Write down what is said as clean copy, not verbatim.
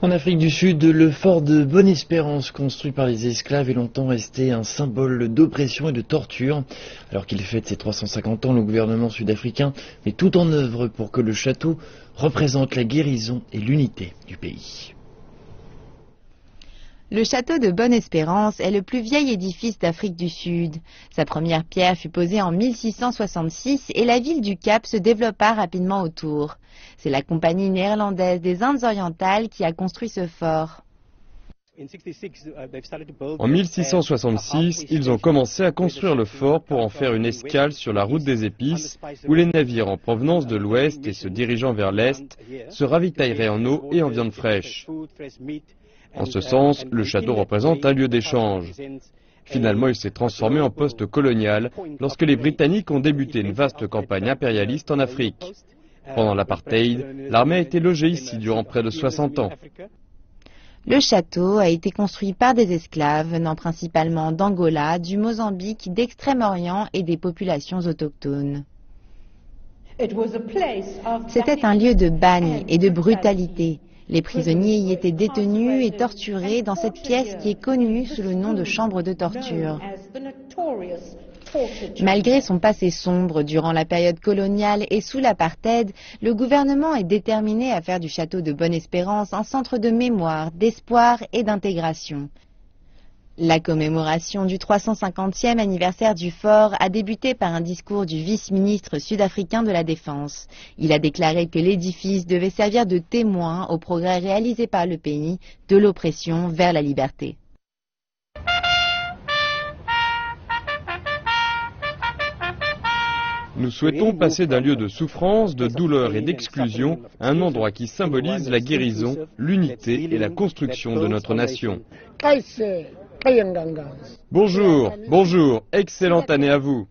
En Afrique du Sud, le fort de Bonne-Espérance, construit par les esclaves, est longtemps resté un symbole d'oppression et de torture. Alors qu'il fête ses 350 ans, le gouvernement sud-africain met tout en œuvre pour que le château représente la guérison et l'unité du pays. Le château de Bonne-Espérance est le plus vieil édifice d'Afrique du Sud. Sa première pierre fut posée en 1666 et la ville du Cap se développa rapidement autour. C'est la compagnie néerlandaise des Indes orientales qui a construit ce fort. En 1666, ils ont commencé à construire le fort pour en faire une escale sur la route des épices, où les navires en provenance de l'ouest et se dirigeant vers l'est se ravitailleraient en eau et en viande fraîche. En ce sens, le château représente un lieu d'échange. Finalement, il s'est transformé en poste colonial lorsque les Britanniques ont débuté une vaste campagne impérialiste en Afrique. Pendant l'apartheid, l'armée a été logée ici durant près de 60 ans. Le château a été construit par des esclaves venant principalement d'Angola, du Mozambique, d'Extrême-Orient et des populations autochtones. C'était un lieu de bagne et de brutalité. Les prisonniers y étaient détenus et torturés dans cette pièce qui est connue sous le nom de chambre de torture. Malgré son passé sombre durant la période coloniale et sous l'apartheid, le gouvernement est déterminé à faire du château de Bonne-Espérance un centre de mémoire, d'espoir et d'intégration. La commémoration du 350e anniversaire du fort a débuté par un discours du vice-ministre sud-africain de la Défense. Il a déclaré que l'édifice devait servir de témoin aux progrès réalisés par le pays, de l'oppression vers la liberté. Nous souhaitons passer d'un lieu de souffrance, de douleur et d'exclusion à un endroit qui symbolise la guérison, l'unité et la construction de notre nation. Bonjour, excellente année à vous.